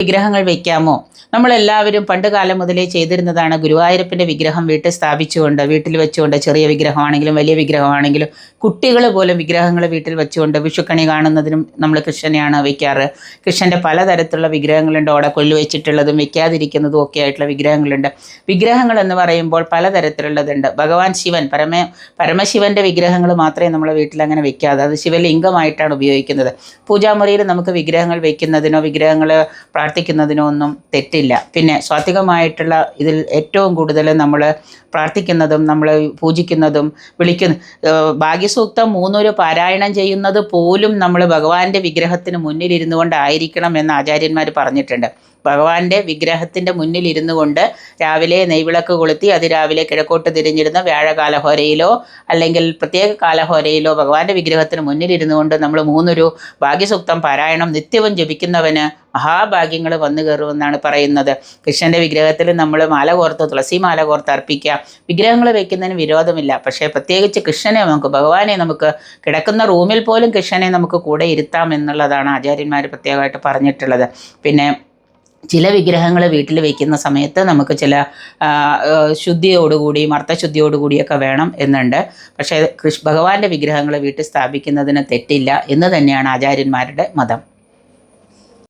വിഗ്രഹങ്ങൾ വെക്കാമോ? നമ്മളെല്ലാവരും പണ്ട് കാലം മുതലേ ചെയ്തിരുന്നതാണ് ഗുരുവായൂരപ്പൻ്റെ വിഗ്രഹം വീട്ടിൽ സ്ഥാപിച്ചുകൊണ്ട്, വീട്ടിൽ വെച്ചുകൊണ്ട്, ചെറിയ വിഗ്രഹമാണെങ്കിലും വലിയ വിഗ്രഹമാണെങ്കിലും കുട്ടികൾ പോലും വിഗ്രഹങ്ങൾ വീട്ടിൽ വെച്ചുകൊണ്ട് വിഷുക്കണി കാണുന്നതിനും നമ്മൾ കൃഷ്ണനെയാണ് വയ്ക്കാറ്. കൃഷ്ണൻ്റെ പലതരത്തിലുള്ള വിഗ്രഹങ്ങളുണ്ട്. ഓടക്കൊല്ലു വെച്ചിട്ടുള്ളതും വെക്കാതിരിക്കുന്നതും ഒക്കെ ആയിട്ടുള്ള വിഗ്രഹങ്ങളുണ്ട്. വിഗ്രഹങ്ങൾ എന്ന് പറയുമ്പോൾ പലതരത്തിലുള്ളതുണ്ട്. ഭഗവാൻ ശിവൻ, പരമശിവൻ്റെ വിഗ്രഹങ്ങൾ മാത്രമേ നമ്മളെ വീട്ടിൽ അങ്ങനെ വെക്കാതെ, അത് ശിവലിംഗമായിട്ടാണ് ഉപയോഗിക്കുന്നത്. പൂജാമുറിയിൽ നമുക്ക് വിഗ്രഹങ്ങൾ വെക്കുന്നതിനോ വിഗ്രഹങ്ങൾ പ്രാർത്ഥിക്കുന്നതിനോ ഒന്നും തെറ്റില്ല. പിന്നെ സ്വാത്വികമായിട്ടുള്ള ഇതിൽ ഏറ്റവും കൂടുതൽ നമ്മൾ പ്രാർത്ഥിക്കുന്നതും നമ്മൾ പൂജിക്കുന്നതും ഭാഗ്യസൂക്തം 3 പാരായണം ചെയ്യുന്നത് പോലും നമ്മൾ ഭഗവാന്റെ വിഗ്രഹത്തിന് മുന്നിലിരുന്നു കൊണ്ടായിരിക്കണം എന്ന് ആചാര്യന്മാർ പറഞ്ഞിട്ടുണ്ട്. ഭഗവാന്റെ വിഗ്രഹത്തിൻ്റെ മുന്നിലിരുന്നു കൊണ്ട് രാവിലെ നെയ്വിളക്ക് കൊളുത്തി അത് രാവിലെ കിഴക്കോട്ട് തിരിഞ്ഞിരുന്ന വ്യാഴകാലഹോരയിലോ അല്ലെങ്കിൽ പ്രത്യേക കാലഹോരയിലോ ഭഗവാന്റെ വിഗ്രഹത്തിന് മുന്നിലിരുന്നു കൊണ്ട് നമ്മൾ 3 ഭാഗ്യസൂക്തം പാരായണം നിത്യവും ജപിക്കുന്നവന് മഹാഭാഗ്യങ്ങൾ വന്നു കയറുമെന്നാണ് പറയുന്നത്. കൃഷ്ണൻ്റെ വിഗ്രഹത്തിൽ നമ്മൾ മാല കോർത്ത്, തുളസി മാല കോർത്ത് അർപ്പിക്കുക. വിഗ്രഹങ്ങൾ വയ്ക്കുന്നതിന് വിരോധമില്ല. പക്ഷേ പ്രത്യേകിച്ച് കൃഷ്ണനെ ഭഗവാനെ നമുക്ക് കിടക്കുന്ന റൂമിൽ പോലും കൃഷ്ണനെ നമുക്ക് കൂടെ ഇരുത്താം എന്നുള്ളതാണ് ആചാര്യന്മാർ പ്രത്യേകമായിട്ട് പറഞ്ഞിട്ടുള്ളത്. പിന്നെ ചില വിഗ്രഹങ്ങൾ വീട്ടിൽ വയ്ക്കുന്ന സമയത്ത് നമുക്ക് ചില ശുദ്ധിയോടുകൂടിയും അർത്ഥശുദ്ധിയോടുകൂടിയൊക്കെ വേണം എന്നുണ്ട്. പക്ഷേ ഭഗവാന്റെ വിഗ്രഹങ്ങൾ വീട്ടിൽ സ്ഥാപിക്കുന്നതിന് തെറ്റില്ല എന്ന് തന്നെയാണ് ആചാര്യന്മാരുടെ മതം.